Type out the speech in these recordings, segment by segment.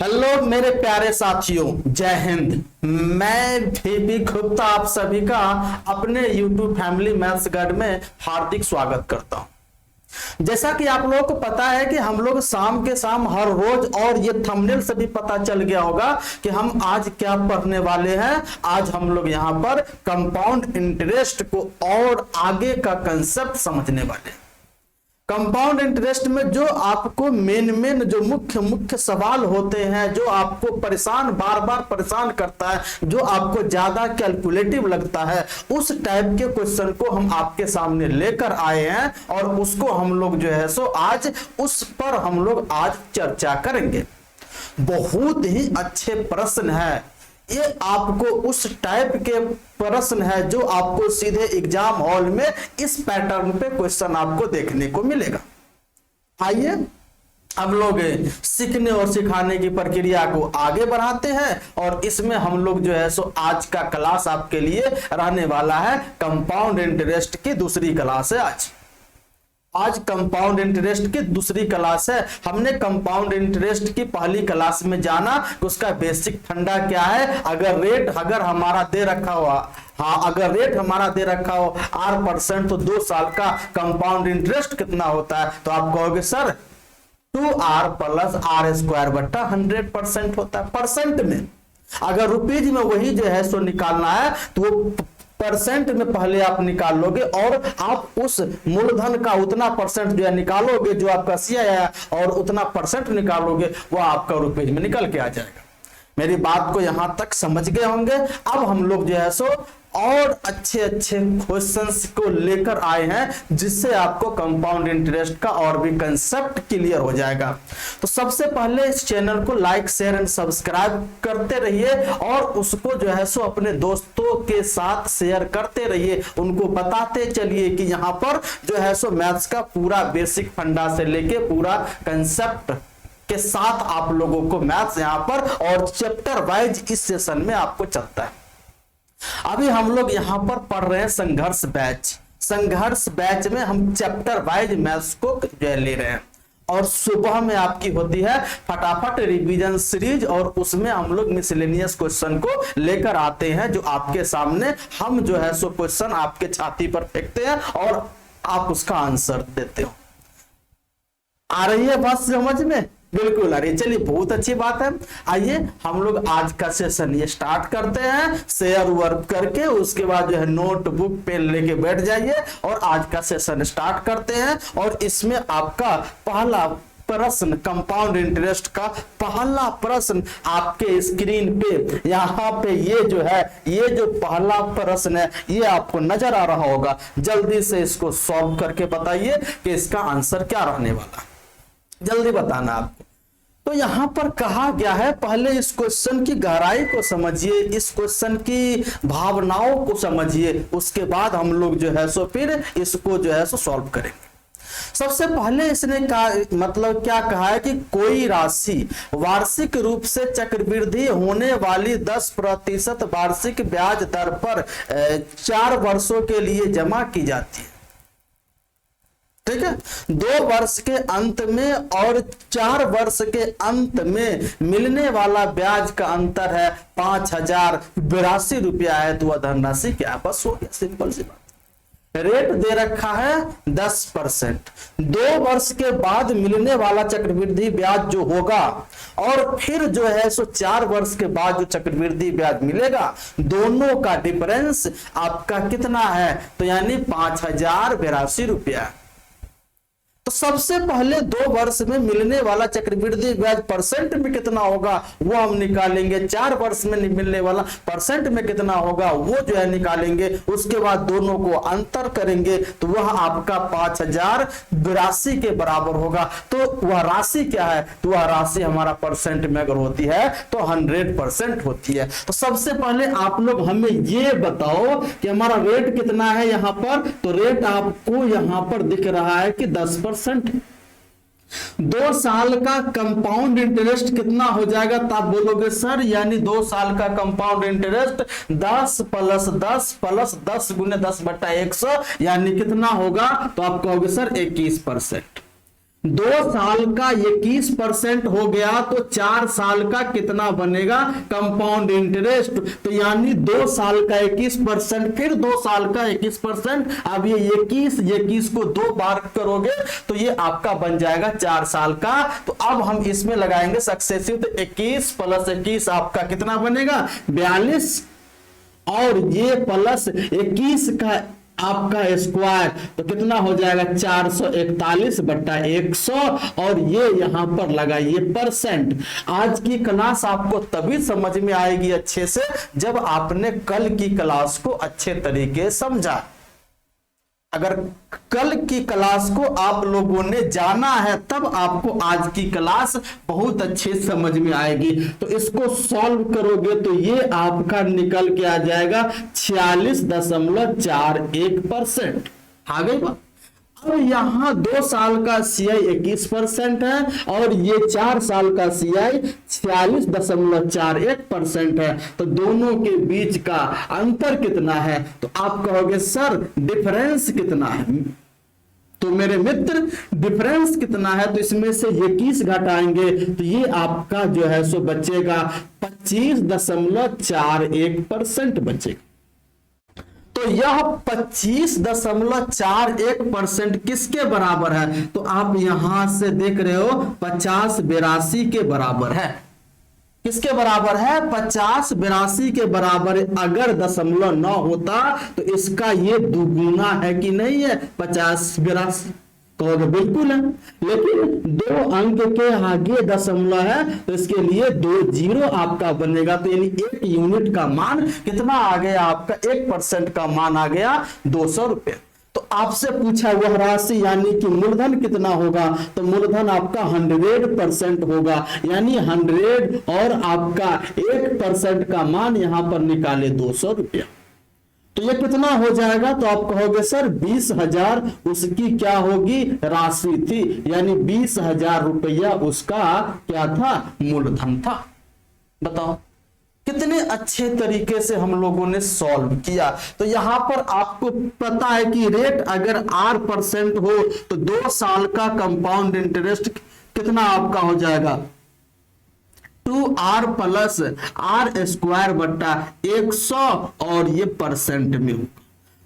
Hello मेरे प्यारे साथियों, जय हिंद। मैं VP गुप्ता आप सभी का अपने YouTube फैमिली मैथ्स गाइड में हार्दिक स्वागत करता हूं। जैसा कि आप लोगों को पता है कि हम लोग शाम के शाम हर रोज, और ये थंबनेल से भी पता चल गया होगा कि हम आज क्या पढ़ने वाले हैं। आज हम लोग यहाँ पर कंपाउंड इंटरेस्ट को और आगे का कंसेप्ट समझने वाले हैं। कंपाउंड इंटरेस्ट में जो आपको मेन जो मुख्य सवाल होते हैं, जो आपको बार बार परेशान करता है, जो आपको ज्यादा कैलकुलेटिव लगता है, उस टाइप के क्वेश्चन को हम आपके सामने लेकर आए हैं और उसको हम लोग जो है सो आज उस पर हम लोग आज चर्चा करेंगे। बहुत ही अच्छे प्रश्न है ये, आपको उस टाइप के प्रश्न है जो आपको सीधे एग्जाम हॉल में इस पैटर्न पे क्वेश्चन आपको देखने को मिलेगा। आइए हम लोग सीखने और सिखाने की प्रक्रिया को आगे बढ़ाते हैं और इसमें हम लोग जो है सो आज का क्लास आपके लिए रहने वाला है कंपाउंड इंटरेस्ट की दूसरी क्लास है। आज कंपाउंड इंटरेस्ट की दूसरी क्लास है। हमने कंपाउंड इंटरेस्ट की पहली क्लास में जाना कि उसका बेसिक फंडा क्या है। अगर हमारा दे रखा हुआ, अगर रेट हमारा दे रखा हो 8% तो 2 साल का कंपाउंड इंटरेस्ट कितना होता है, तो आप कहोगे सर 2r + r² बट्टा 100% होता है परसेंट में। अगर रुपीज में वही जो है सो निकालना है तो परसेंट में पहले आप निकाल लोगे और आप उस मूलधन का उतना परसेंट जो है निकालोगे, जो आपका CI और उतना परसेंट निकालोगे, वो आपका रुपीज में निकल के आ जाएगा। मेरी बात को यहां तक समझ गए होंगे। अब हम लोग जो है सो और अच्छे क्वेश्चंस को लेकर आए हैं जिससे आपको कंपाउंड इंटरेस्ट का और भी कंसेप्ट क्लियर हो जाएगा। तो सबसे पहले इस चैनल को लाइक, शेयर एंड सब्सक्राइब करते रहिए और उसको जो है सो अपने दोस्तों के साथ शेयर करते रहिए। उनको बताते चलिए कि यहाँ पर जो है सो मैथ्स का पूरा बेसिक फंडा से लेके पूरा कंसेप्ट के साथ आप लोगों को मैथ्स यहाँ पर और चैप्टर वाइज इस सेशन में आपको चलता है। अभी हम लोग यहां पर पढ़ रहे हैं संघर्ष बैच में हम चैप्टर वाइज मैथ्स को ले रहे हैं और सुबह में आपकी होती है फटाफट रिवीजन सीरीज और उसमें हम लोग मिसलेनियस क्वेश्चन को लेकर आते हैं जो आपके सामने हम जो है सो क्वेश्चन आपके छाती पर फेंकते हैं और आप उसका आंसर देते हो। आ रही है बात समझ में? बिल्कुल आ रही है। चलिए बहुत अच्छी बात है। आइए हम लोग आज का सेशन ये स्टार्ट करते हैं। शेयर वर्क करके उसके बाद जो है नोटबुक पेन लेके बैठ जाइए और आज का सेशन स्टार्ट करते हैं। और इसमें आपका पहला प्रश्न, कंपाउंड इंटरेस्ट का पहला प्रश्न आपके स्क्रीन पे यहाँ पे ये जो पहला प्रश्न है ये आपको नजर आ रहा होगा। जल्दी से इसको सॉल्व करके बताइए कि इसका आंसर क्या रहने वाला, जल्दी बताना आपको। तो यहां पर कहा गया है, पहले इस क्वेश्चन की गहराई को समझिए, इस क्वेश्चन की भावनाओं को समझिए, उसके बाद हम लोग जो है सो फिर इसको जो है सो सॉल्व करेंगे। सबसे पहले इसने कहा, मतलब क्या कहा है कि कोई राशि वार्षिक रूप से चक्रवृद्धि होने वाली 10% वार्षिक ब्याज दर पर 4 वर्षों के लिए जमा की जाती है। ठीक है, 2 वर्ष के अंत में और 4 वर्ष के अंत में मिलने वाला ब्याज का अंतर है 5082 रुपया है, तो वह धनराशि क्या? बस हो गया, सिंपल सी बात। रेट दे रखा है 10%, 2 वर्ष के बाद मिलने वाला चक्रवृद्धि ब्याज जो होगा और फिर जो है सो 4 वर्ष के बाद जो चक्रवृद्धि ब्याज मिलेगा, दोनों का डिफरेंस आपका कितना है? तो यानी 5082 रुपया। तो सबसे पहले 2 वर्ष में मिलने वाला चक्रवृद्धि ब्याज परसेंट में कितना होगा वो हम निकालेंगे, 4 वर्ष में मिलने वाला परसेंट में कितना होगा वो जो है निकालेंगे। उसके बाद दोनों को अंतर करेंगे तो वह आपका 5082 के बराबर होगा। तो वह राशि क्या है? तो वह राशि हमारा परसेंट में अगर होती है तो 100% होती है। तो सबसे पहले आप लोग हमें ये बताओ कि हमारा रेट कितना है यहाँ पर। तो रेट आपको यहाँ पर दिख रहा है कि 10%। 2 साल का कंपाउंड इंटरेस्ट कितना हो जाएगा? तो आप बोलोगे सर यानी 2 साल का कंपाउंड इंटरेस्ट 10 + 10 + 10 × 10/100 यानी कितना होगा? तो आप कहोगे सर 21%। 2 साल का 21% हो गया तो 4 साल का कितना बनेगा कंपाउंड इंटरेस्ट। तो यानी 2 साल का 21%, फिर 2 साल का 21%। अब ये 21 को 2 बार करोगे तो ये आपका बन जाएगा 4 साल का। तो अब हम इसमें लगाएंगे सक्सेसिव, तो 21 प्लस 21 आपका कितना बनेगा 42, और ये प्लस 21 का आपका स्क्वायर तो कितना हो जाएगा 441 बट्टा 100, और ये यहां पर लगाइए परसेंट। आज की क्लास आपको तभी समझ में आएगी अच्छे से जब आपने कल की क्लास को अच्छे तरीके समझा। अगर कल की क्लास को आप लोगों ने जाना है तब आपको आज की क्लास बहुत अच्छे समझ में आएगी। तो इसको सॉल्व करोगे तो ये आपका निकल के आ जाएगा 46.41%। आ गई बात। अब यहां 2 साल का CI 21% है और ये 4 साल का CI 46.41% है। तो दोनों के बीच का अंतर कितना है? तो आप कहोगे सर डिफरेंस कितना है? तो मेरे मित्र डिफरेंस कितना है? तो इसमें से 21 घटाएंगे तो ये आपका जो है सो बचेगा 25.41% बचेगा। तो यह 25.41% किसके बराबर है? तो आप यहां से देख रहे हो 5082 के बराबर है। किसके बराबर है? 5082 के बराबर। अगर 0.9 होता तो इसका ये दुगुना है कि नहीं है 5082? कहोगे बिल्कुल है, लेकिन 2 अंक के आगे दशमलव है तो इसके लिए 2 जीरो आपका बनेगा। तो यानी 1 यूनिट का मान कितना आ गया आपका? 1% का मान आ गया 200 रुपए। तो आपसे पूछा वह राशि यानी कि मूलधन कितना होगा? तो मूलधन आपका 100% होगा, यानी 100 और आपका 1% का मान यहां पर निकाले 200 रुपया। तो ये कितना हो जाएगा? तो आप कहोगे सर 20,000 उसकी क्या होगी राशि थी, यानी 20,000 रुपया उसका क्या था? मूलधन था। बताओ कितने अच्छे तरीके से हम लोगों ने सॉल्व किया। तो यहां पर आपको पता है कि रेट अगर 8% हो तो 2 साल का कंपाउंड इंटरेस्ट कितना आपका हो जाएगा 2r प्लस r स्क्वायर बट्टा 100, और ये परसेंट में होगा।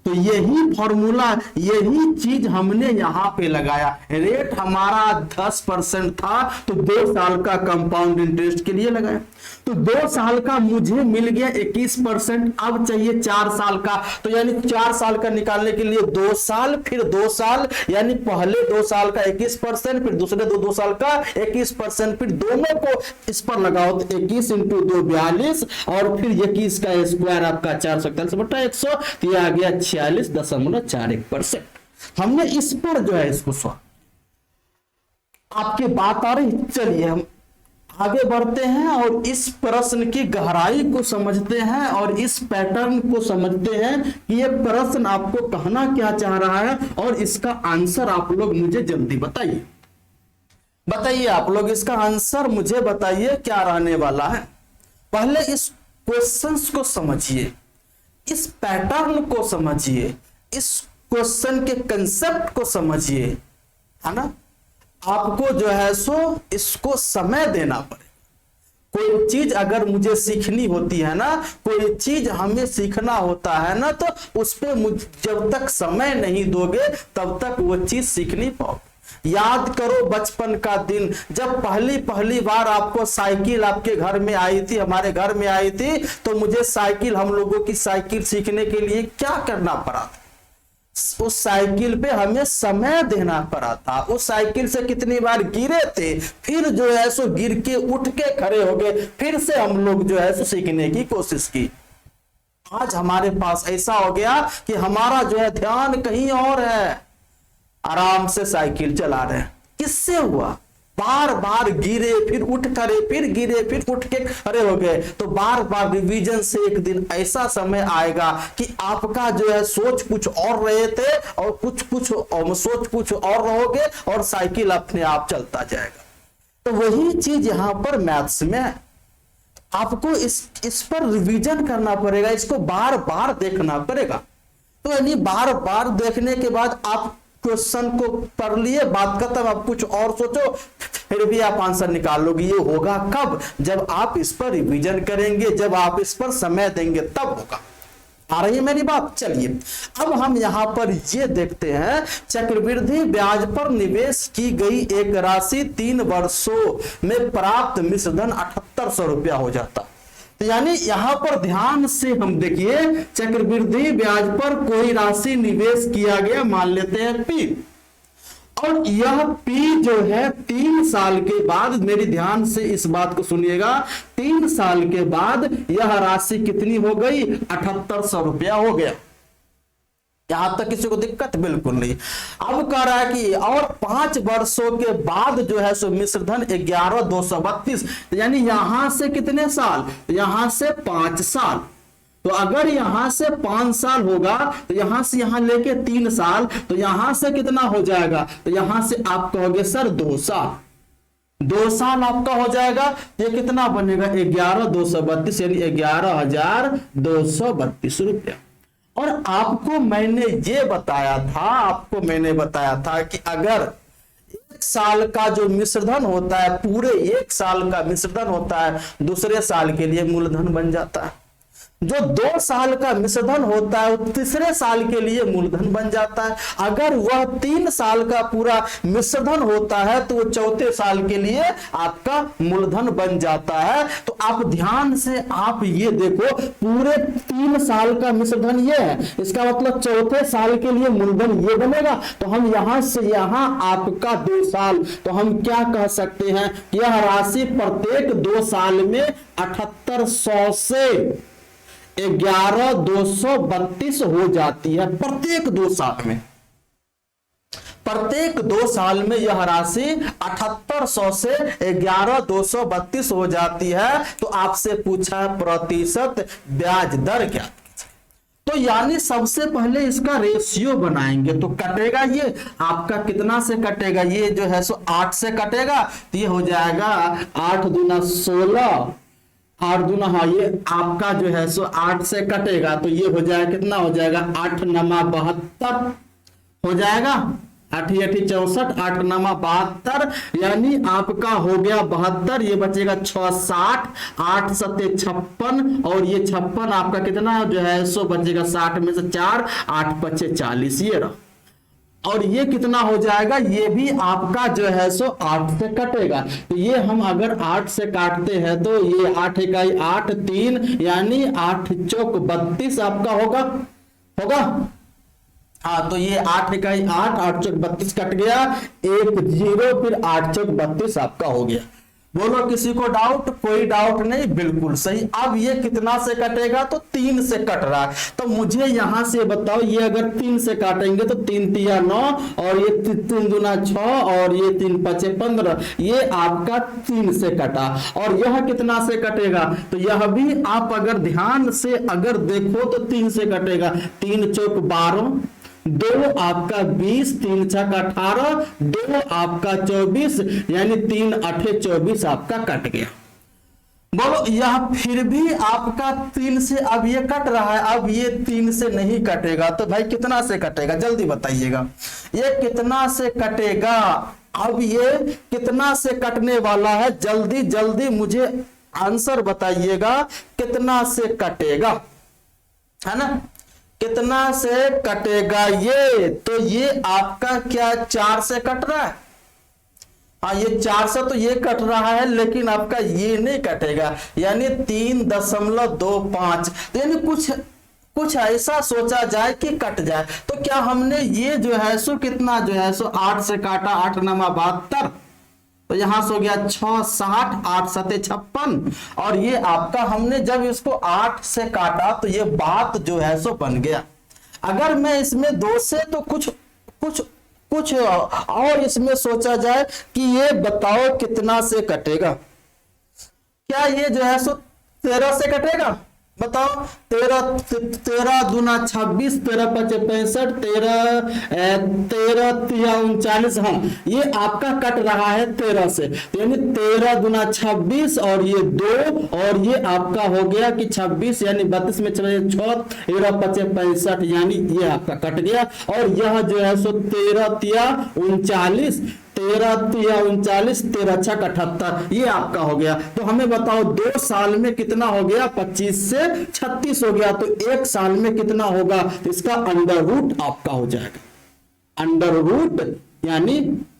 तो यही फॉर्मूला, यही चीज हमने यहां पे लगाया। रेट हमारा 10% था तो 2 साल का कंपाउंड इंटरेस्ट के लिए लगाया। तो 2 साल का मुझे मिल गया 21%, अब चाहिए 4 साल का। तो यानी 4 साल का निकालने के लिए 2 साल फिर 2 साल, यानी पहले 2 साल का 21%, फिर दूसरे 2 साल का 21%, फिर दोनों को इस पर लगाओ तो 21 इंटू 2 42, और फिर 21 का स्क्वायर आपका 441 बटा 100, तो यह आ गया 46.41%। हमने इस पर जो है इसको सॉल्व। आपकी बात आ रही? चलिए हम आगे बढ़ते हैं और इस प्रश्न की गहराई को समझते हैं और इस पैटर्न को समझते हैं कि ये प्रश्न आपको कहना क्या चाह रहा है, और इसका आंसर आप लोग मुझे जल्दी बताइए। बताइए आप लोग इसका आंसर मुझे बताइए क्या रहने वाला है। पहले इस क्वेश्चंस को समझिए, इस पैटर्न को समझिए, इस क्वेश्चन के कंसेप्ट को समझिए, है ना। आपको जो है सो इसको समय देना पड़ेगा। कोई चीज अगर मुझे सीखनी होती है ना, कोई चीज हमें सीखना होता है ना, तो उस पे जब तक समय नहीं दोगे तब तक वो चीज सीख नहीं पाओगे। याद करो बचपन का दिन, जब पहली बार आपको साइकिल आपके घर में आई थी, हमारे घर में आई थी, तो मुझे साइकिल, हम लोगों की साइकिल सीखने के लिए क्या करना पड़ा था? उस साइकिल पे हमें समय देना पड़ा था। उस साइकिल से कितनी बार गिरे थे, फिर जो है सो गिर के उठ के खड़े हो गए, फिर से हम लोग जो है सो सीखने की कोशिश की। आज हमारे पास ऐसा हो गया कि हमारा जो है ध्यान कहीं और है, आराम से साइकिल चला रहे हैं। किससे हुआ? बार बार गिरे फिर उठ खड़े, फिर गिरे फिर उठ के खड़े हो गए। तो बार बार रिवीजन से एक दिन ऐसा समय आएगा कि आपका जो है सोच कुछ और रहे थे और सोच कुछ और रहोगे, और साइकिल अपने आप चलता जाएगा। तो वही चीज यहां पर मैथ्स में है। आपको इस पर रिवीजन करना पड़ेगा, इसको बार बार देखना पड़ेगा। तो यानी बार बार देखने के बाद आप क्वेश्चन को पढ़ लिए, बात खत्म, अब कुछ और सोचो, फिर भी आप आंसर निकाल लोगे। ये होगा कब? जब आप इस पर रिवीजन करेंगे, जब आप इस पर समय देंगे, तब होगा। आ रही है मेरी बात? चलिए अब हम यहां पर ये देखते हैं, चक्रवृद्धि ब्याज पर निवेश की गई एक राशि 3 वर्षों में प्राप्त मिश्रधन 7800 रुपया हो जाता। तो यानी यहां पर ध्यान से हम देखिए, चक्रवृद्धि ब्याज पर कोई राशि निवेश किया गया, मान लेते हैं P, और यह P जो है 3 साल के बाद, मेरी ध्यान से इस बात को सुनिएगा, 3 साल के बाद यह राशि कितनी हो गई? 7800 रुपया हो गया। यहां तक किसी को दिक्कत बिल्कुल नहीं। अब कह रहा है कि और 5 वर्षों के बाद जो है सो मिश्रधन 11232, यानी यहां से कितने साल? यहां से 5 साल। तो अगर यहां से 5 साल होगा तो यहां से यहां लेके 3 साल, तो यहां से कितना हो जाएगा? तो यहां से आप कहोगे सर 2 साल, 2 साल आपका हो जाएगा। ये कितना बनेगा? 11232, यानी 11232 रुपया। और आपको मैंने ये बताया था कि अगर 1 साल का जो मिश्रधन होता है, पूरे 1 साल का मिश्रधन होता है, दूसरे साल के लिए मूलधन बन जाता है। जो 2 साल का मिश्रधन होता है, वो तीसरे साल के लिए मूलधन बन जाता है। अगर वह 3 साल का पूरा मिश्रधन होता है, तो वो चौथे साल के लिए आपका मूलधन बन जाता है। तो आप ध्यान से आप ये देखो, पूरे 3 साल का मिश्रधन ये है, इसका मतलब चौथे साल के लिए मूलधन ये बनेगा। तो हम यहां से यहां आपका 2 साल, तो हम क्या कह सकते हैं? यह राशि प्रत्येक 2 साल में 7800 से 11232 हो जाती है। प्रत्येक 2 साल में, प्रत्येक 2 साल में यह राशि 7800 से 11232 हो जाती है। तो आपसे पूछा प्रतिशत ब्याज दर क्या? तो यानी सबसे पहले इसका रेशियो बनाएंगे। तो कटेगा ये आपका कितना से कटेगा? ये जो है सो 8 से कटेगा। तो ये हो जाएगा 8 दूना 16, 8 दूना, हाँ ये आपका जो है सो 8 से कटेगा। तो ये हो जाएगा कितना हो जाएगा? 8 9 72 हो जाएगा। 8 8 64, 8 9 72, यानी आपका हो गया 72। ये बचेगा 6 60, 8 7 56, और ये 56 आपका कितना जो है सो बचेगा 60 में से 4, 8 5 40, ये रहा। और ये कितना हो जाएगा? ये भी आपका जो है सो 8 से कटेगा। तो ये हम अगर 8 से काटते हैं तो ये 8 इकाई 8 3, यानी 8 चौक 32 आपका होगा। हाँ, तो ये 8 इकाई 8, 8 चौक 32 कट गया, 1 0, फिर 8 चौक 32 आपका हो गया। बोलो किसी को डाउट? कोई डाउट नहीं, बिल्कुल सही। अब ये कितना से कटेगा? तो 3 से कट रहा है। तो मुझे यहां से बताओ, ये अगर 3 से काटेंगे तो 3 तिया 9, और ये 3 दूना 6, और ये 3 5 15, ये आपका 3 से कटा। और यह कितना से कटेगा? तो यह भी आप अगर ध्यान से अगर देखो तो 3 से कटेगा। 3 चौक 12, 2 आपका 20, 3 छक 18, 2 आपका 24, यानी 3 8 24 आपका कट गया। बोलो यह फिर भी आपका 3 से अब ये कट रहा है, अब ये 3 से नहीं कटेगा। तो भाई कितना से कटेगा? जल्दी बताइएगा, ये कितना से कटेगा? अब ये कितना से कटने वाला है? जल्दी जल्दी मुझे आंसर बताइएगा, कितना से कटेगा, है ना? कितना से कटेगा ये? तो ये आपका क्या 4 से कट रहा है? हाँ, ये 4 से तो ये कट रहा है, लेकिन आपका ये नहीं कटेगा, यानी 3.25। तो यानी कुछ ऐसा सोचा जाए कि कट जाए। तो क्या हमने ये जो है सो कितना जो है सो 8 से काटा, 8 9 72, तो यहां से हो गया 6 60, 8 7 56, और ये आपका हमने जब इसको 8 से काटा तो ये बात जो है सो बन गया। अगर मैं इसमें 2 से तो कुछ और इसमें सोचा जाए कि ये बताओ कितना से कटेगा? क्या ये जो है सो 13 से कटेगा? बताओ, 13 दूना 26, 13 पचे 65, 13 तिया 39। हाँ, ये आपका कट रहा है 13 से, तो यानी 13 दूना 26 और ये 2 और ये आपका हो गया कि 26 यानी 32 में चले 6, 13 पचे 65 यानी ये आपका कट गया। और यह जो है सो 13 तिया 39, 13 तिया 39, 13 छक 78, ये आपका हो गया। तो हमें बताओ 2 साल में कितना हो गया, 25 से 36 हो गया, तो 1 साल में कितना होगा, तो इसका अंडर रूट आपका हो जाएगा, अंडर रूट यानी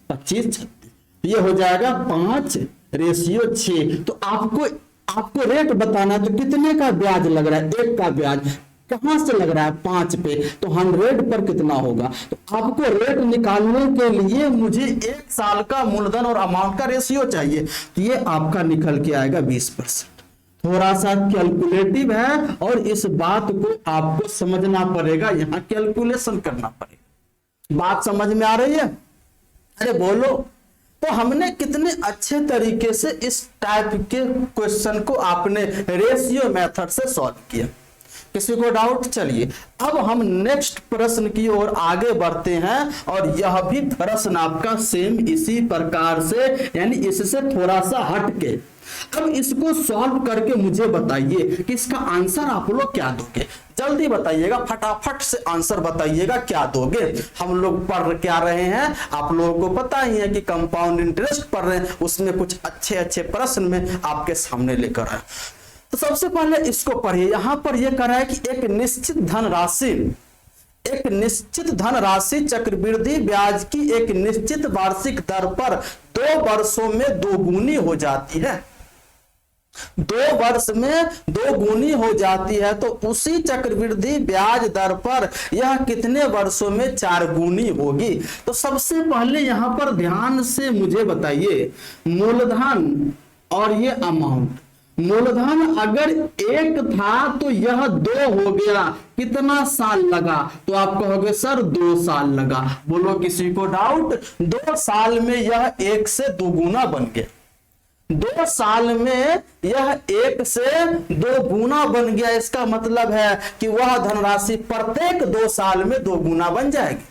25 36, ये हो जाएगा 5:6। तो आपको रेट बताना, तो कितने का ब्याज लग रहा है, 1 का ब्याज कहां से लग रहा है, 5 पे, तो 100 पर कितना होगा। तो आपको रेट निकालने के लिए मुझे 1 साल का मूलधन और अमाउंट का रेशियो चाहिए, तो ये आपका निकल के आएगा 20%। थोड़ा सा कैलकुलेटिव है और इस बात को आपको समझना पड़ेगा, यहां कैलकुलेशन करना पड़ेगा। बात समझ में आ रही है? अरे बोलो। तो हमने कितने अच्छे तरीके से इस टाइप के क्वेश्चन को आपने रेशियो मेथड से सॉल्व किया। किसी को डाउट? चलिए अब हम नेक्स्ट प्रश्न की ओर आगे बढ़ते हैं, और यह भी प्रश्न आपका सेम इसी प्रकार से, यानी इससे थोड़ा सा हटके। अब इसको सॉल्व करके मुझे बताइए कि इसका आंसर आप लोग क्या दोगे। जल्दी बताइएगा, फटाफट से आंसर बताइएगा क्या दोगे। हम लोग पढ़ क्या रहे हैं, आप लोगों को पता ही है कि कंपाउंड इंटरेस्ट पढ़ रहे हैं, उसमें कुछ अच्छे अच्छे प्रश्न में आपके सामने लेकर आए। तो सबसे पहले इसको पढ़िए। यहां पर यह कह रहा है कि एक निश्चित धनराशि चक्रवृद्धि ब्याज की एक निश्चित वार्षिक दर पर 2 वर्षों में 2 गुनी हो जाती है। 2 वर्ष में 2 गुनी हो जाती है, तो उसी चक्रवृद्धि ब्याज दर पर यह कितने वर्षों में 4 गुनी होगी। तो सबसे पहले यहां पर ध्यान से मुझे बताइए, मूलधन और ये अमाउंट। मूलधन अगर 1 था तो यह 2 हो गया, कितना साल लगा, तो आप कहोगे सर 2 साल लगा। बोलो किसी को डाउट? 2 साल में यह 1 से 2 गुना बन गया। 2 साल में यह 1 से 2 गुना बन गया। इसका मतलब है कि वह धनराशि प्रत्येक 2 साल में 2 गुना बन जाएगी।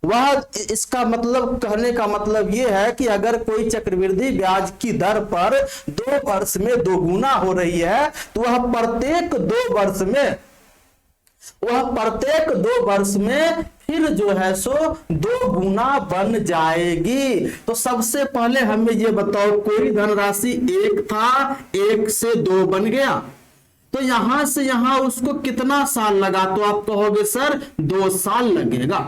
वह इसका मतलब, कहने का मतलब यह है कि अगर कोई चक्रवृद्धि ब्याज की दर पर 2 वर्ष में 2 गुना हो रही है, तो वह प्रत्येक 2 वर्ष में फिर जो है सो 2 गुना बन जाएगी। तो सबसे पहले हमें यह बताओ, कोई धनराशि 1 था, 1 से 2 बन गया, तो यहां से यहां उसको कितना साल लगा, तो आप कहोगे सर 2 साल लगेगा।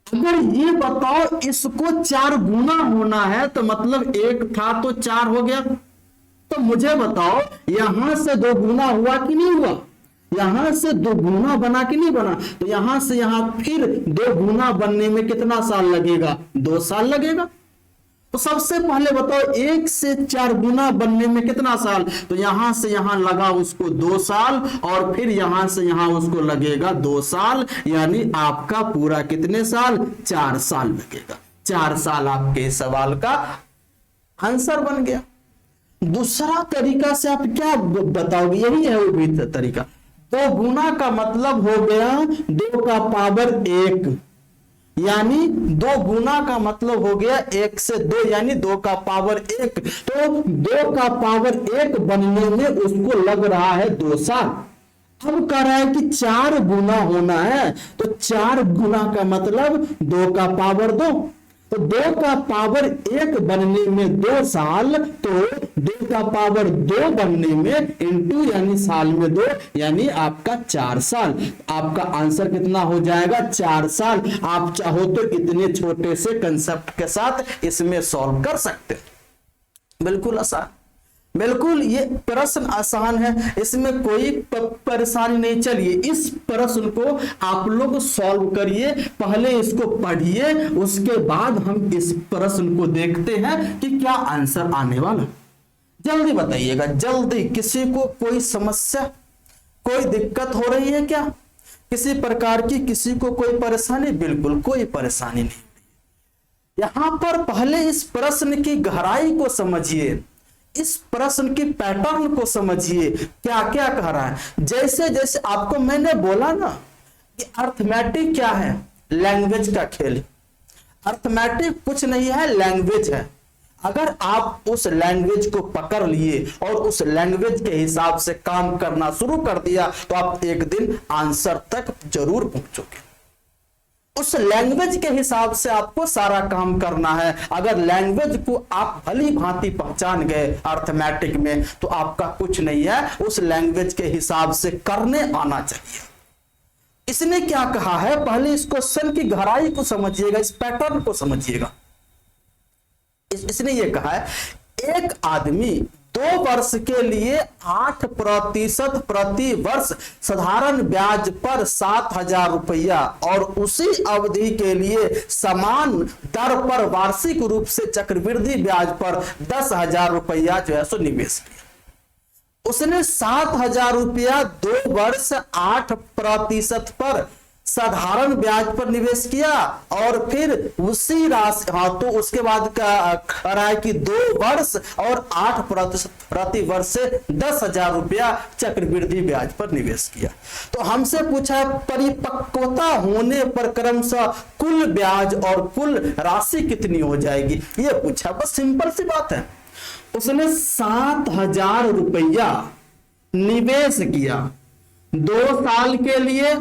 अगर ये बताओ इसको 4 गुना होना है, तो मतलब 1 था तो 4 हो गया। तो मुझे बताओ यहां से 2 गुना हुआ कि नहीं हुआ, यहां से 2 गुना बना कि नहीं बना, तो यहां से यहां फिर 2 गुना बनने में कितना साल लगेगा, 2 साल लगेगा। तो सबसे पहले बताओ 1 से 4 गुना बनने में कितना साल, तो यहां से यहां लगा उसको 2 साल, और फिर यहां से यहां उसको लगेगा 2 साल, यानी आपका पूरा कितने साल, 4 साल लगेगा। 4 साल आपके सवाल का आंसर बन गया। दूसरा तरीका से आप क्या बताओगे, यही है वो भी तरीका। 2 गुना का मतलब हो गया 2 का पावर 1, यानी 2 गुना का मतलब हो गया 1 से 2, यानी 2 का पावर 1। तो 2 का पावर 1 बनने में उसको लग रहा है 2 साल। अब कह रहा है कि 4 गुना होना है, तो 4 गुना का मतलब 2 का पावर 2, तो 2 का पावर 1 बनने में 2 साल, तो 2 का पावर 2 बनने में इंटू यानी साल में 2, यानी आपका 4 साल। आपका आंसर कितना हो जाएगा, 4 साल। आप चाहो तो इतने छोटे से कंसेप्ट के साथ इसमें सॉल्व कर सकते, बिल्कुल आसान, बिल्कुल ये प्रश्न आसान है, इसमें कोई परेशानी नहीं। चलिए इस प्रश्न को आप लोग सॉल्व करिए, पहले इसको पढ़िए, उसके बाद हम इस प्रश्न को देखते हैं कि क्या आंसर आने वाला। जल्दी बताइएगा, जल्दी। किसी को कोई समस्या, कोई दिक्कत हो रही है क्या, किसी प्रकार की, किसी को कोई परेशानी? बिल्कुल कोई परेशानी नहीं। यहां पर पहले इस प्रश्न की गहराई को समझिए। इस प्रश्न की पैटर्न को समझिए, क्या क्या कह रहा है। जैसे जैसे आपको मैंने बोला ना कि अर्थमेटिक क्या है, लैंग्वेज का खेल। अर्थमेटिक कुछ नहीं है, लैंग्वेज है। अगर आप उस लैंग्वेज को पकड़ लिए और उस लैंग्वेज के हिसाब से काम करना शुरू कर दिया तो आप एक दिन आंसर तक जरूर पहुंचोगे। उस लैंग्वेज के हिसाब से आपको सारा काम करना है। अगर लैंग्वेज को आप भली भांति पहचान गए अर्थमेटिक में तो आपका कुछ नहीं है, उस लैंग्वेज के हिसाब से करने आना चाहिए। इसने क्या कहा है, पहले इस क्वेश्चन की गहराई को समझिएगा, इस पैटर्न को समझिएगा। इसने ये कहा है, एक आदमी 2 वर्ष के लिए 8% प्रति वर्ष साधारण ब्याज पर 7,000 रुपया और उसी अवधि के लिए समान दर पर वार्षिक रूप से चक्रवृद्धि ब्याज पर 10,000 रुपया जो है सो निवेश किया। उसने 7,000 रुपया 2 वर्ष 8% पर साधारण ब्याज पर निवेश किया और फिर उसी राशि, तो उसके बाद का रहा है कि 2 वर्ष और 8% प्रति वर्ष से 10,000 रुपया चक्रवृद्धि ब्याज पर निवेश किया। तो हमसे पूछा है परिपक्वता होने पर क्रमशः कुल ब्याज और कुल राशि कितनी हो जाएगी, ये पूछा। बस सिंपल सी बात है। उसने 7,000 रुपया निवेश किया 2 साल के लिए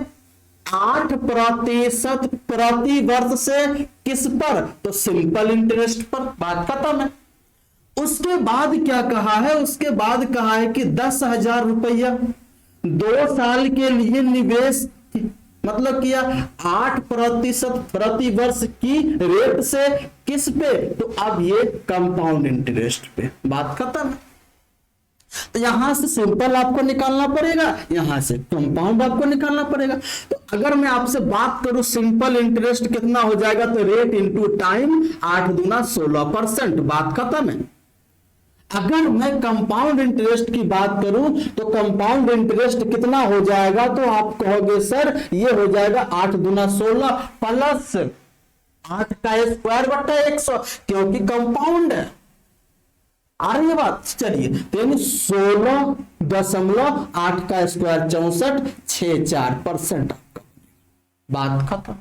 8% प्रति वर्ष से किस पर, तो सिंपल इंटरेस्ट पर। बात खत्म है। उसके बाद क्या कहा है, उसके बाद कहा है कि 10,000 रुपया 2 साल के लिए निवेश मतलब किया 8% प्रति वर्ष की रेट से किस पे, तो अब ये कंपाउंड इंटरेस्ट पे। बात खत्म है। तो यहां से सिंपल आपको निकालना पड़ेगा, यहां से कंपाउंड आपको निकालना पड़ेगा। तो अगर मैं आपसे बात करूं सिंपल इंटरेस्ट कितना हो जाएगा, तो रेट इंटू टाइम 8 दूना 16%। बात खत्म है। अगर मैं कंपाउंड इंटरेस्ट की बात करूं तो कंपाउंड इंटरेस्ट कितना हो जाएगा, तो आप कहोगे सर ये हो जाएगा 8 दूना 16 प्लस 8 का स्क्वायर बट्टा 100, क्योंकि कंपाउंड है। आ रही है बात। चलिए, तो यानी 16.8 का स्क्वायर 64.64% आपका। बात खत्म।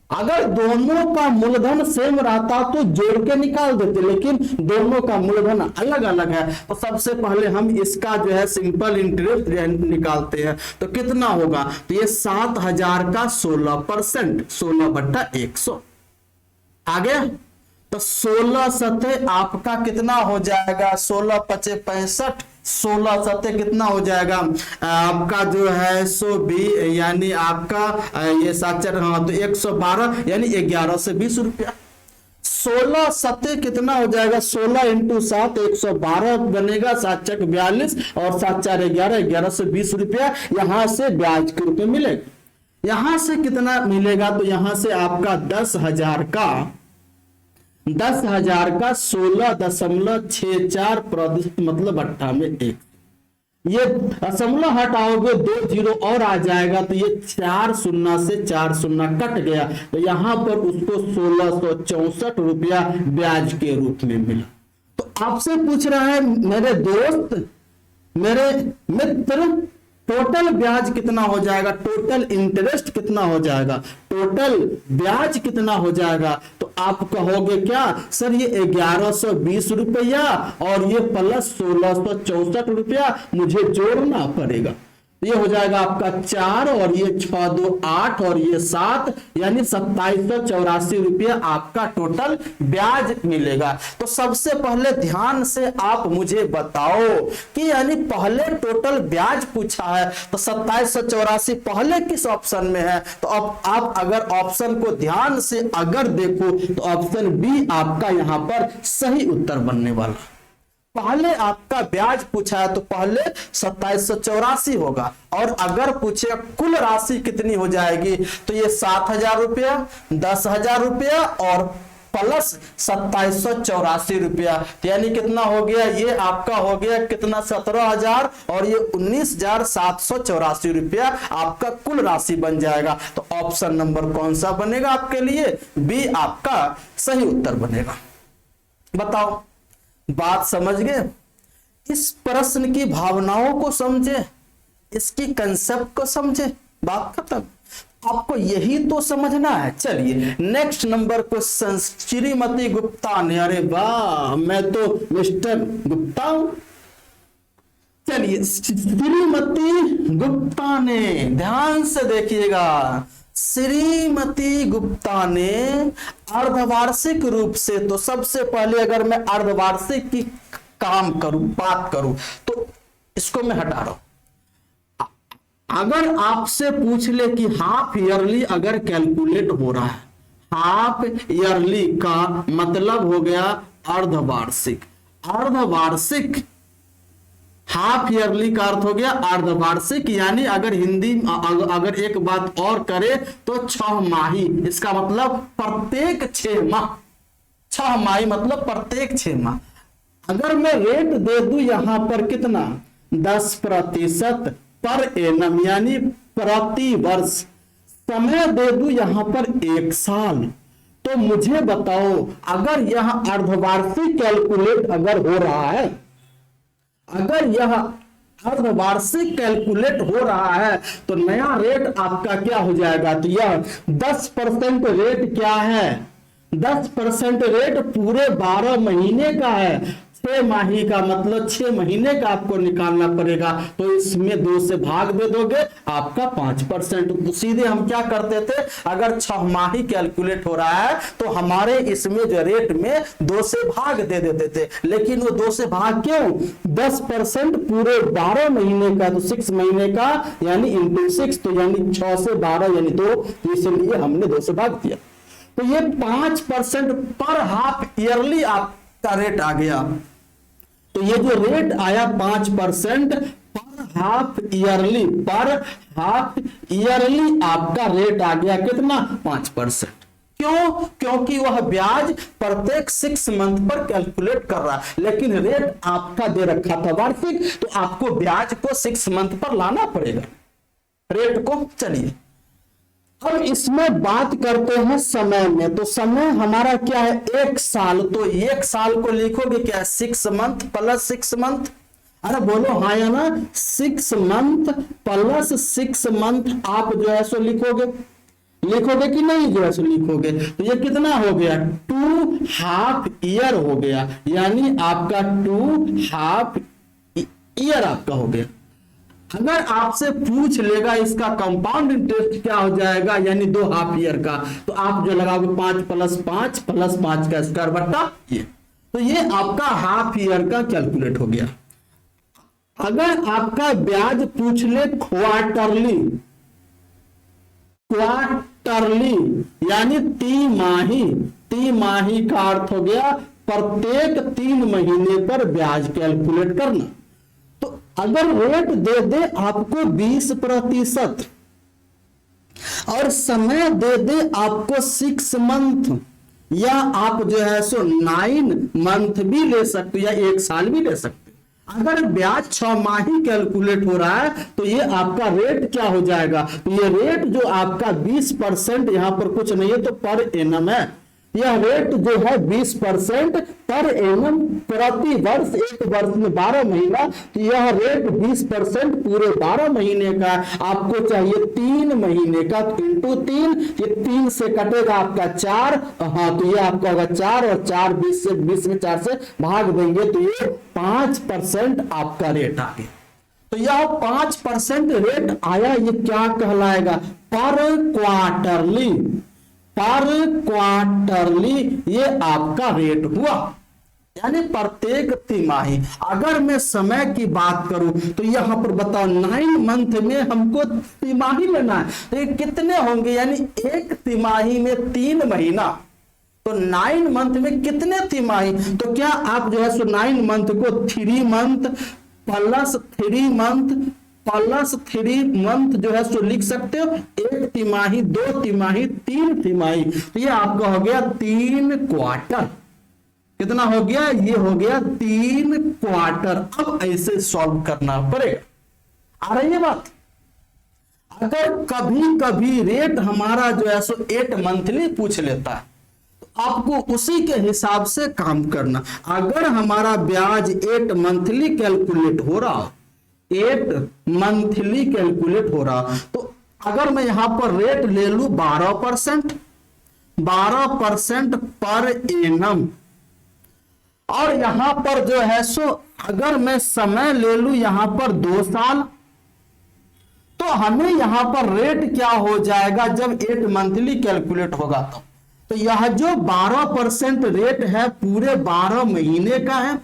अगर दोनों का मूलधन सेम रहता तो जोड़ के निकाल देते, लेकिन दोनों का मूलधन अलग अलग है। तो सबसे पहले हम इसका जो है सिंपल इंटरेस्ट निकालते हैं। तो कितना होगा, तो ये 7,000 का 16%, 16/100 आ गया। तो 16 सतह आपका कितना हो जाएगा, 16 पचे 65, 16 सतह कितना हो जाएगा आपका जो है 120, यानी आपका ये 7 हाँ तो 112, यानी 11 से 20 रुपया। 16 सतह कितना हो जाएगा, 16 इंटू 7 112 बनेगा, 7 चक 42 और 7 4 11, 11 से 20 रुपया यहां से ब्याज के रूप में मिलेगा। यहां से कितना मिलेगा, तो यहां से आपका 10,000 का 16.64% मतलब 8 में 1, ये दशमलव हटाओगे 2 जीरो और आ जाएगा, तो ये 4 शून्य से 4 शून्य कट गया, तो यहां पर उसको 1664 रुपया ब्याज के रूप में मिला। तो आपसे पूछ रहा है मेरे दोस्त, मेरे मित्र, टोटल ब्याज कितना हो जाएगा, टोटल इंटरेस्ट कितना हो जाएगा, टोटल ब्याज कितना हो जाएगा। तो आप कहोगे क्या सर, ये 1120 रुपया और ये प्लस 1664 रुपया मुझे जोड़ना पड़ेगा। ये हो जाएगा आपका 4 और ये 6 2 8 और ये 7, यानी 2784 रुपया आपका टोटल ब्याज मिलेगा। तो सबसे पहले ध्यान से आप मुझे बताओ कि यानी पहले टोटल ब्याज पूछा है तो 2784 पहले किस ऑप्शन में है। तो अब आप अगर ऑप्शन को ध्यान से अगर देखो तो ऑप्शन बी आपका यहां पर सही उत्तर बनने वाला। पहले आपका ब्याज पूछा है तो पहले 2784 होगा, और अगर पूछे कुल राशि कितनी हो जाएगी तो ये 7,000 रुपया, 10,000 रुपया और प्लस 2784 रुपया, यानी कितना हो गया, ये आपका हो गया कितना 17,000 और ये 19,784 रुपया आपका कुल राशि बन जाएगा। तो ऑप्शन नंबर कौन सा बनेगा आपके लिए, बी आपका सही उत्तर बनेगा। बताओ, बात समझ गए। इस प्रश्न की भावनाओं को समझे, इसकी कंसेप्ट को समझे, बात खत्म। आपको यही तो समझना है। चलिए next number question, Shrimati Gupta ने, अरे वाह मैं तो मिस्टर गुप्ता हूं। चलिए श्रीमती गुप्ता ने, ध्यान से देखिएगा, श्रीमती गुप्ता ने अर्धवार्षिक रूप से, तो सबसे पहले अगर मैं अर्धवार्षिक की काम करूं, बात करूं, तो इसको मैं हटा रहा हूं। अगर आपसे पूछ ले कि हाफ ईयरली अगर कैलकुलेट हो रहा है, हाफ ईयरली का मतलब हो गया अर्धवार्षिक, अर्धवार्षिक हाफ ईयरली का अर्थ हो गया अर्धवार्षिक, यानी अगर हिंदी अगर एक बात और करे तो 6 माही, इसका मतलब प्रत्येक 6 माह, 6 माही मतलब प्रत्येक 6 माह। अगर मैं रेट दे दूं यहां पर कितना, 10% पर एनम यानी प्रति वर्ष, समय दे दूं यहां पर 1 साल, तो मुझे बताओ अगर यह अर्धवार्षिक कैलकुलेट अगर हो रहा है, अगर यह अर्धवार्षिक कैलकुलेट हो रहा है तो नया रेट आपका क्या हो जाएगा, तो यह 10% रेट क्या है, 10% रेट पूरे 12 महीने का है। 6 माही का मतलब 6 महीने का आपको निकालना पड़ेगा, तो इसमें 2 से भाग दे दोगे आपका 5%। तो सीधे हम क्या करते थे, अगर 6 माही कैलकुलेट हो रहा है तो हमारे इसमें जो रेट में 2 से भाग दे देते थे, लेकिन वो 2 से भाग क्यों, 10% पूरे 12 महीने का, तो 6 महीने का यानी इंटू 6, तो यानी 6 से 12 यानी 2, इसलिए हमने 2 से भाग दिया। तो ये 5% पर हाफ ईयरली आपका रेट आ गया। तो ये जो रेट आया 5% पर हाफ ईयरली, पर हाफ ईयरली आपका रेट आ गया कितना, 5%। क्यों, क्योंकि वह ब्याज प्रत्येक 6 मंथ पर कैलकुलेट कर रहा है, लेकिन रेट आपका दे रखा था वार्षिक, तो आपको ब्याज को 6 मंथ पर लाना पड़ेगा रेट को। चलिए अब इसमें बात करते हैं समय में, तो समय हमारा क्या है, 1 साल, तो 1 साल को लिखोगे क्या, 6 मंथ प्लस 6 मंथ, अरे बोलो हाँ या ना, 6 मंथ प्लस 6 मंथ आप जो है सो लिखोगे, लिखोगे कि नहीं, जो है सो लिखोगे, तो ये कितना हो गया, 2 हाफ ईयर हो गया, यानी आपका 2 हाफ ईयर आपका हो गया। अगर आपसे पूछ लेगा इसका कंपाउंड इंटरेस्ट क्या हो जाएगा, यानी 2 हाफ ईयर का, तो आप जो लगाओगे 5 प्लस 5 प्लस 5 का स्क्वायर बट्टा ये, तो ये आपका हाफ ईयर का कैलकुलेट हो गया। अगर आपका ब्याज पूछ ले क्वार्टरली, क्वार्टरली यानी तिमाही, तिमाही का अर्थ हो गया प्रत्येक 3 महीने पर ब्याज कैलकुलेट करना। अगर रेट दे दे आपको 20% और समय दे दे आपको 6 मंथ, या आप जो है सो 9 मंथ भी ले सकते या 1 साल भी ले सकते। अगर ब्याज 6 माही कैलकुलेट हो रहा है तो ये आपका रेट क्या हो जाएगा, तो ये रेट जो आपका 20% यहां पर कुछ नहीं है तो पर एनम है, यह रेट जो है 20% पर एनम प्रति वर्ष, एक वर्ष में 12 महीना, तो यह रेट 20% पूरे 12 महीने का, आपको चाहिए 3 महीने का, इंटू 3, ये 3 से कटेगा आपका 4, हाँ तो ये आपका होगा 4 और 4 20 में 4 से भाग देंगे तो ये 5% आपका रेट आ गया। तो यह 5% रेट आया, ये क्या कहलाएगा, पर क्वार्टरली, पर क्वार्टरली ये आपका रेट हुआ, यानी प्रत्येक तिमाही। अगर मैं समय की बात करूं तो यहां पर बताओ 9 मंथ में हमको तिमाही लेना है, तो ये कितने होंगे, यानी एक तिमाही में 3 महीना, तो 9 मंथ में कितने तिमाही, तो क्या आप जो है सो 9 मंथ को 3 month plus 3 month plus 3 month जो है सो लिख सकते हो, 1 तिमाही 2 तिमाही 3 तिमाही, तो ये आपका हो गया 3 क्वार्टर। कितना हो गया, ये हो गया 3 क्वार्टर। अब ऐसे सॉल्व करना पड़ेगा, आ रही है बात। अगर कभी कभी रेट हमारा जो है सो 8 मंथली पूछ लेता है, तो आपको उसी के हिसाब से काम करना। अगर हमारा ब्याज 8 मंथली कैलकुलेट हो रहा, 8 मंथली कैलकुलेट हो रहा, तो अगर मैं यहां पर रेट ले लू 12%, 12% पर एनम, और यहां पर जो है सो अगर मैं समय ले लू यहां पर 2 साल, तो हमें यहां पर रेट क्या हो जाएगा जब 8 मंथली कैलकुलेट होगा तो यह जो 12% रेट है पूरे 12 महीने का है।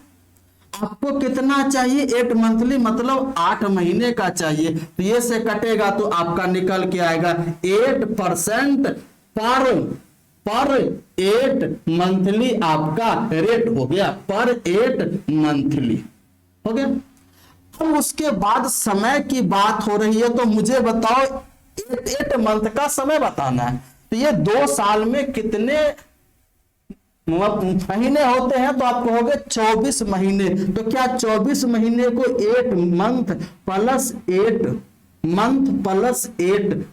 आपको कितना चाहिए? 8 मंथली मतलब 8 महीने का चाहिए, तो ये से कटेगा तो आपका निकल के आएगा 8% पर 8 मंथली आपका रेट हो गया, पर 8 मंथली हो गया। अब उसके बाद समय की बात हो रही है, तो मुझे बताओ 8 मंथ का समय बताना है, तो ये 2 साल में कितने महीने होते हैं? तो आप कहोगे 24 महीने। तो क्या 24 महीने को 8 मंथ प्लस 8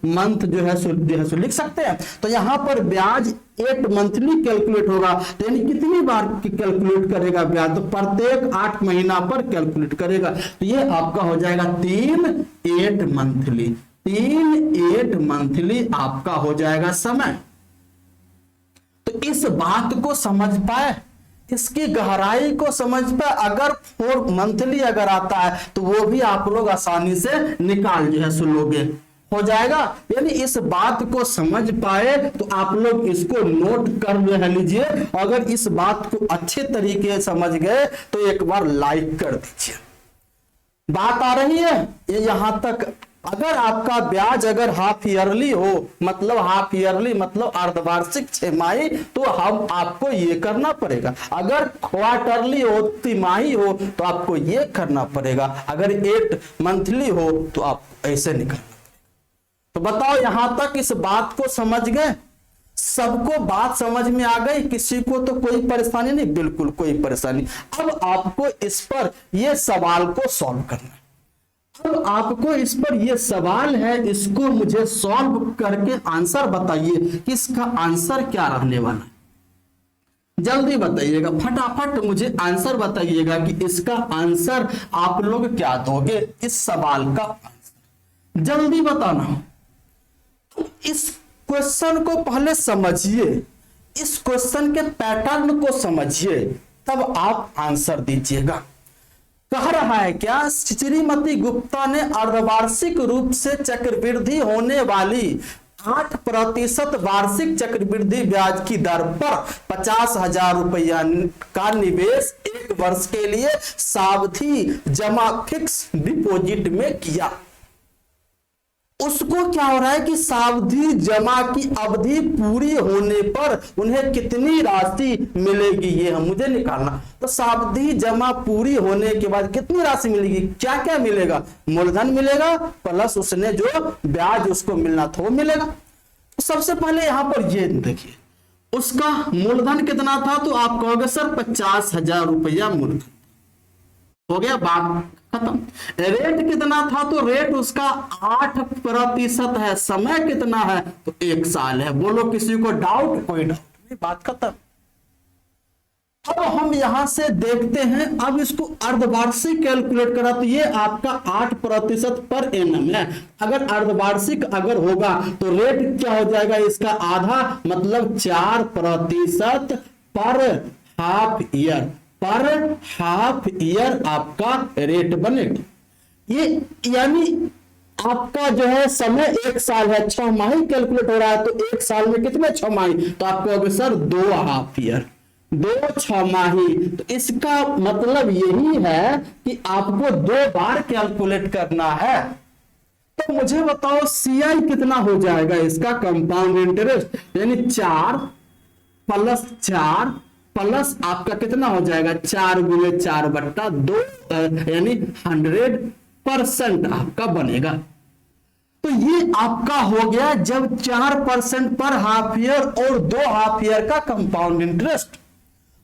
मंथ जो है सो लिख सकते हैं। तो यहां पर ब्याज 8 मंथली कैलकुलेट होगा, तो यानी कितनी बार कैलकुलेट करेगा ब्याज? तो प्रत्येक 8 महीना पर कैलकुलेट करेगा, तो ये आपका हो जाएगा 3 8 मंथली, 3 8 मंथली आपका हो जाएगा समय। तो इस बात को समझ पाए, इसकी गहराई को समझ पाए। अगर 4 मंथली अगर आता है तो वो भी आप लोग आसानी से निकाल जो है सो लोगे, हो जाएगा। यानी इस बात को समझ पाए तो आप लोग इसको नोट कर लीजिए। अगर इस बात को अच्छे तरीके से समझ गए तो एक बार लाइक कर दीजिए। बात आ रही है ये यहां तक। अगर आपका ब्याज अगर हाफ ईयरली हो, मतलब हाफ ईयरली मतलब अर्धवार्षिक 6 माही, तो हम आपको ये करना पड़ेगा। अगर क्वार्टरली हो, तिमाही हो, तो आपको ये करना पड़ेगा। अगर 8 मंथली हो तो आप ऐसे निकलना। तो बताओ यहां तक इस बात को समझ गए? सबको बात समझ में आ गई? किसी को तो कोई परेशानी नहीं? बिल्कुल कोई परेशानी। अब आपको इस पर ये सवाल को सॉल्व करना है। अब आपको इस पर ये सवाल है, इसको मुझे सॉल्व करके आंसर बताइए कि इसका आंसर क्या रहने वाला है। जल्दी बताइएगा, फटाफट मुझे आंसर बताइएगा कि इसका आंसर आप लोग क्या दोगे इस सवाल का आंसर। जल्दी बताना। तो इस क्वेश्चन को पहले समझिए, इस क्वेश्चन के पैटर्न को समझिए, तब आप आंसर दीजिएगा। कह रहा है क्या? श्रीमती गुप्ता ने अर्धवार्षिक रूप से चक्रवृद्धि होने वाली 8% वार्षिक चक्रवृद्धि ब्याज की दर पर 50,000 रुपया का निवेश 1 वर्ष के लिए सावधि जमा फिक्स डिपॉजिट में किया। उसको क्या हो रहा है कि सावधि जमा की अवधि पूरी होने पर उन्हें कितनी राशि मिलेगी, ये मुझे निकालना। तो सावधि जमा पूरी होने के बाद कितनी राशि मिलेगी? क्या क्या मिलेगा? मूलधन मिलेगा प्लस उसने जो ब्याज उसको मिलना था वो मिलेगा। तो सबसे पहले यहां पर ये देखिए, उसका मूलधन कितना था? तो आप कहोगे सर 50,000 रुपया मूलधन हो गया, बात खत्म। रेट कितना था? तो रेट उसका 8% है। समय कितना है? तो 1 साल है। बोलो किसी को डाउट? कोई डाउट नहीं, बात खत्म। अब हम यहां से देखते हैं, अब इसको अर्धवार्षिक कैलकुलेट करा तो ये आपका 8% पर एनम है। अगर अर्धवार्षिक अगर होगा तो रेट क्या हो जाएगा? इसका आधा मतलब 4% पर हाफ ईयर, पर हाफ ईयर आपका रेट बनेगा। ये यानी आपका जो है समय 1 साल है, 6 माही कैलकुलेट हो रहा है। तो 1 साल में कितने 6 माही? तो आप कहोगे सर 2 हाफ ईयर, 2 6 माही। तो इसका मतलब यही है कि आपको 2 बार कैलकुलेट करना है। तो मुझे बताओ सीआई कितना हो जाएगा इसका? कंपाउंड इंटरेस्ट यानी 4 + 4 प्लस आपका कितना हो जाएगा? 4 × 4/2 यानी 100% आपका बनेगा। तो ये आपका हो गया जब 4% पर हाफ ईयर और 2 हाफ ईयर का कंपाउंड इंटरेस्ट।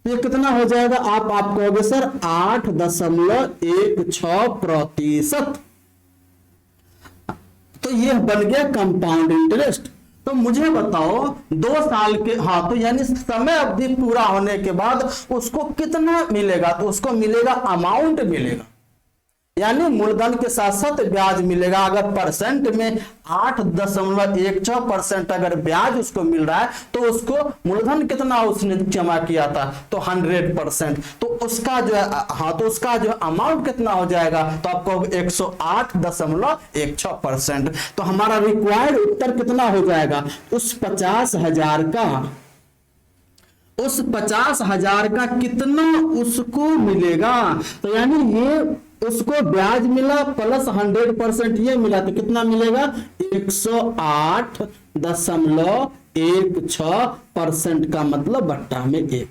ये कितना हो जाएगा? आप कहोगे सर 8.16%। तो ये बन गया कंपाउंड इंटरेस्ट। तो मुझे बताओ 2 साल के, हाँ, तो यानी समय अवधि पूरा होने के बाद उसको कितना मिलेगा, तो उसको मिलेगा अमाउंट मिलेगा, यानी मूलधन के साथ साथ ब्याज मिलेगा। अगर परसेंट में 8.16% अगर ब्याज उसको मिल रहा है तो उसको मूलधन कितना उसने जमा किया था, तो 100%, तो उसका जो है, हाँ, तो उसका जो अमाउंट कितना हो जाएगा, तो आपको 108.16%। तो हमारा रिक्वायर्ड उत्तर कितना हो जाएगा, उस 50,000 का कितना उसको मिलेगा, तो यानी ये उसको ब्याज मिला प्लस 100% ये मिला, तो कितना मिलेगा, 108.16% का मतलब बट्टा में 1।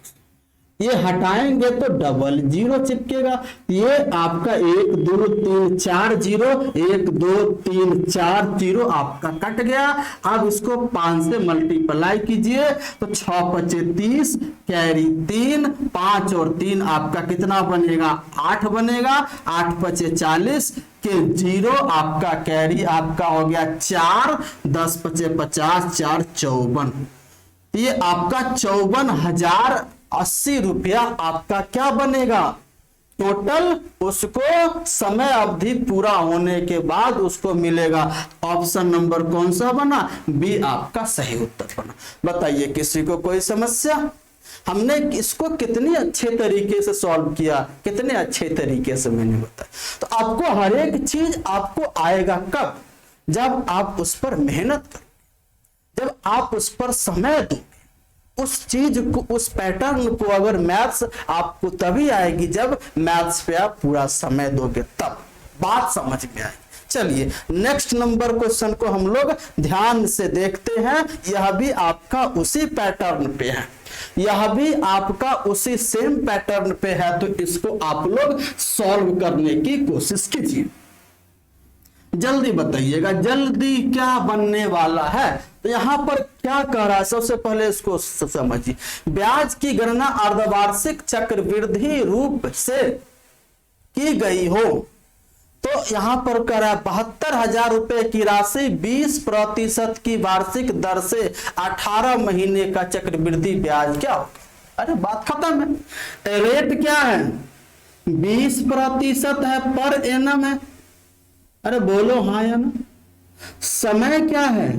ये हटाएंगे तो डबल जीरो चिपकेगा, ये आपका 1 2 3 4 0, 1 2 3 4 0 आपका कट गया। अब इसको 5 से मल्टीप्लाई कीजिए तो 6 5 30, कैरी 3, 5 और 3 आपका कितना बनेगा, 8 बनेगा, 8 5 40 के 0 आपका कैरी आपका हो गया 4, 10 5 50, 4 54, ये आपका 54,080 रुपया आपका क्या बनेगा टोटल, उसको समय अवधि पूरा होने के बाद उसको मिलेगा। ऑप्शन नंबर कौन सा बना, बी आपका सही उत्तर बना। बताइए किसी को कोई समस्या, हमने इसको कितनी अच्छे तरीके से सॉल्व किया, कितने अच्छे तरीके से मैंने बताया। तो आपको हर एक चीज आपको आएगा कब, जब आप उस पर मेहनत करोगे, जब आप उस पर समय दोगे, उस चीज को, उस पैटर्न को, अगर मैथ्स आपको तभी आएगी जब मैथ्स पे आप पूरा समय दोगे, तब बात समझ में आएगी। चलिए नेक्स्ट नंबर क्वेश्चन को हम लोग ध्यान से देखते हैं। यह भी आपका उसी पैटर्न पे है, यह भी आपका उसी सेम पैटर्न पे है, तो इसको आप लोग सॉल्व करने की कोशिश कीजिए। जल्दी बताइएगा, जल्दी क्या बनने वाला है। तो यहां पर क्या कह रहा है, सबसे पहले इसको समझिए। ब्याज की गणना अर्धवार्षिक चक्रवृद्धि रूप से की गई हो, तो यहां पर कह रहा है 72,000 रुपए की राशि 20% की वार्षिक दर से 18 महीने का चक्रवृद्धि ब्याज क्या होगा। अरे बात खत्म है। रेट क्या है, 20% है, पर एनम है। अरे बोलो हाँ या ना। समय क्या है,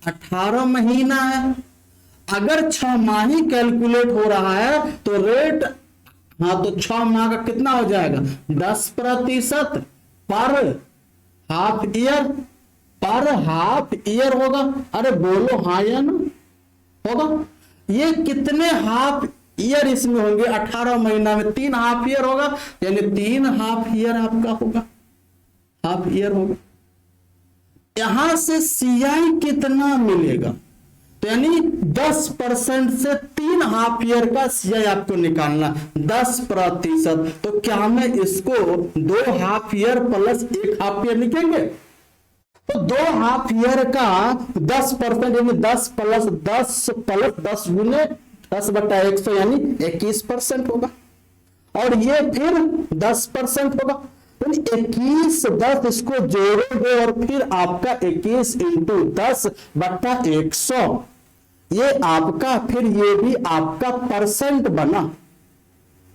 18 महीना है। अगर 6 माही कैलकुलेट हो रहा है तो रेट, हाँ, तो 6 माह का कितना हो जाएगा, 10% पर हाफ ईयर होगा। अरे बोलो हाँ या ना, होगा। ये कितने हाफ ईयर इसमें होंगे, 18 महीना में 3 हाफ ईयर होगा, यानी 3 हाफ ईयर आपका होगा, हाफ ईयर होगा। यहां से सीआई कितना मिलेगा, तो यानी 10% से 3 हाफ ईयर का सीआई आपको निकालना, 10%। तो क्या मैं इसको 2 half year plus 1 half year लिखेंगे, तो 2 हाफ ईयर का 10% यानी 10 प्लस 10 गुने 10/100 यानी 21% होगा, और ये फिर 10% होगा, 21 10 इसको जोड़ोगे और फिर आपका 21 × 10/100, ये आपका, फिर ये भी आपका परसेंट बना।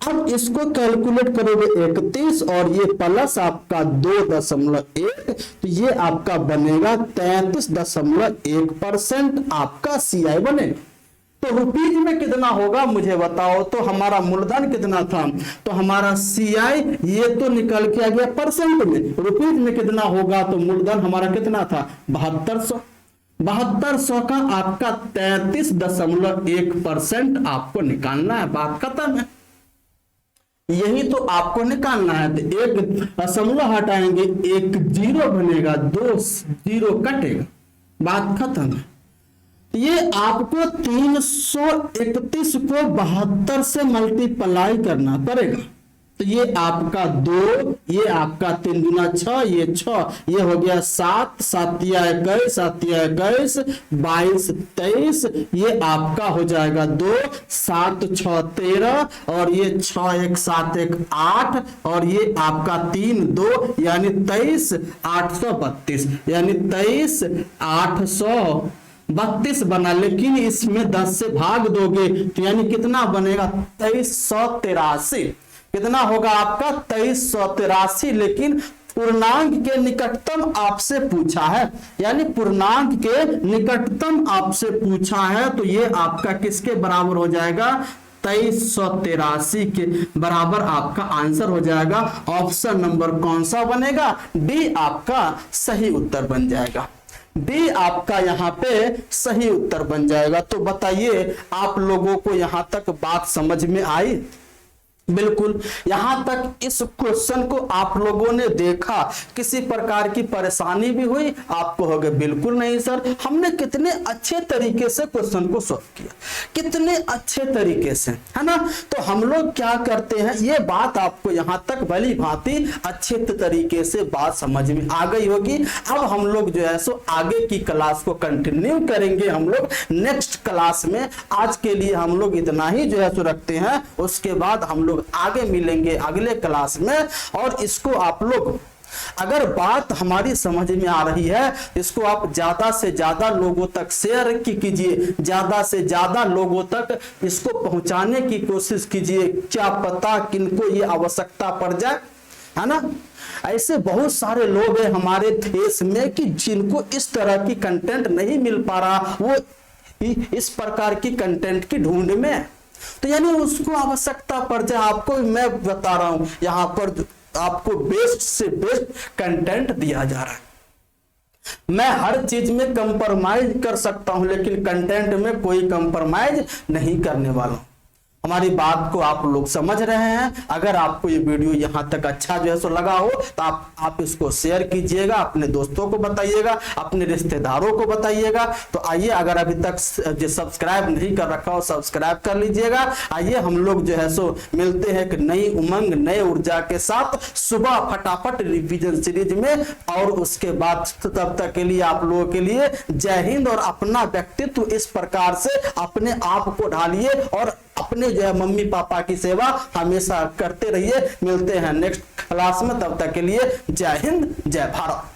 अब इसको कैलकुलेट करोगे 31 और ये प्लस आपका 2.1, तो ये आपका बनेगा 33.1% आपका सीआई बनेगा। तो रुपीज में कितना होगा मुझे बताओ। तो हमारा मूलधन कितना था, तो हमारा सीआई ये तो निकल के आ गया परसेंट में, रुपीज में कितना होगा, तो मूलधन हमारा कितना था 7200। 7200 का आपका 33.1% आपको निकालना है, बात खत्म है। यही तो आपको निकालना है। तो 1 दशमलव हटाएंगे, 1 0 बनेगा, 2 0 कटेगा, बात खत्म है। ये आपको 331 को 72 से मल्टीप्लाई करना पड़ेगा, तो ये आपका 2, ये आपका 3 गुना 6, ये 6, ये हो गया 7, 7 या 21, 7 या 21, 22 23, ये आपका हो जाएगा 2, 7 6 13, और ये 6 1 7 1 8, और ये आपका 3 2 यानी 23 832, यानी 23 800 32 बना, लेकिन इसमें 10 से भाग दोगे तो यानी कितना बनेगा 2383। कितना होगा आपका 2383। लेकिन पूर्णांक के निकटतम आपसे पूछा है, यानी पूर्णांक के निकटतम आपसे पूछा है, तो ये आपका किसके बराबर हो जाएगा 2383 के बराबर आपका आंसर हो जाएगा। ऑप्शन नंबर कौन सा बनेगा, डी आपका सही उत्तर बन जाएगा। डी आपका यहाँ पे सही उत्तर बन जाएगा। तो बताइए आप लोगों को यहां तक बात समझ में आई? बिल्कुल। यहां तक इस क्वेश्चन को आप लोगों ने देखा, किसी प्रकार की परेशानी भी हुई आपको? होगा बिल्कुल नहीं सर, हमने कितने अच्छे तरीके से क्वेश्चन को सॉल्व किया, कितने अच्छे तरीके से, है ना। तो हम लोग क्या करते हैं, ये बात आपको यहां तक भली भांति अच्छे तरीके से बात समझ में आ गई होगी। अब हम लोग जो है सो आगे की क्लास को कंटिन्यू करेंगे हम लोग नेक्स्ट क्लास में। आज के लिए हम लोग इतना ही जो है सो रखते हैं, उसके बाद हम लोग आगे मिलेंगे अगले क्लास में। और इसको आप लोग अगर बात हमारी समझ में आ रही है, इसको आप ज्यादा से ज्यादा लोगों तक शेयर कीजिए, ज्यादा से ज्यादा लोगों तक इसको पहुंचाने की कोशिश कीजिए। क्या पता किनको ये आवश्यकता पड़ जाए, है ना। ऐसे बहुत सारे लोग हैं हमारे देश में कि जिनको इस तरह की कंटेंट नहीं मिल पा रहा, वो इस प्रकार की कंटेंट की ढूंढ में, तो यानी उसको आवश्यकता पड़ जाए। आपको मैं बता रहा हूं यहां पर आपको बेस्ट से बेस्ट कंटेंट दिया जा रहा है। मैं हर चीज में कंप्रोमाइज कर सकता हूं, लेकिन कंटेंट में कोई कंप्रोमाइज नहीं करने वाला हूं। हमारी बात को आप लोग समझ रहे हैं। अगर आपको ये वीडियो यहां तक अच्छा जो है सो लगा हो तो आप इसको शेयर कीजिएगा, अपने दोस्तों को बताइएगा, अपने रिश्तेदारों को बताइएगा। तो आइए, अगर अभी तक जो सब्सक्राइब नहीं कर रखा हो सब्सक्राइब कर लीजिएगा। आइए हम लोग जो है सो मिलते हैं एक नई उमंग नए ऊर्जा के साथ सुबह फटाफट रिवीजन सीरीज में। और उसके बाद तब तक के लिए आप लोगों के लिए जय हिंद। और अपना व्यक्तित्व इस प्रकार से अपने आप को ढालिए और अपने जो है मम्मी पापा की सेवा हमेशा करते रहिए। मिलते हैं नेक्स्ट क्लास में, तब तक के लिए जय हिंद जय भारत।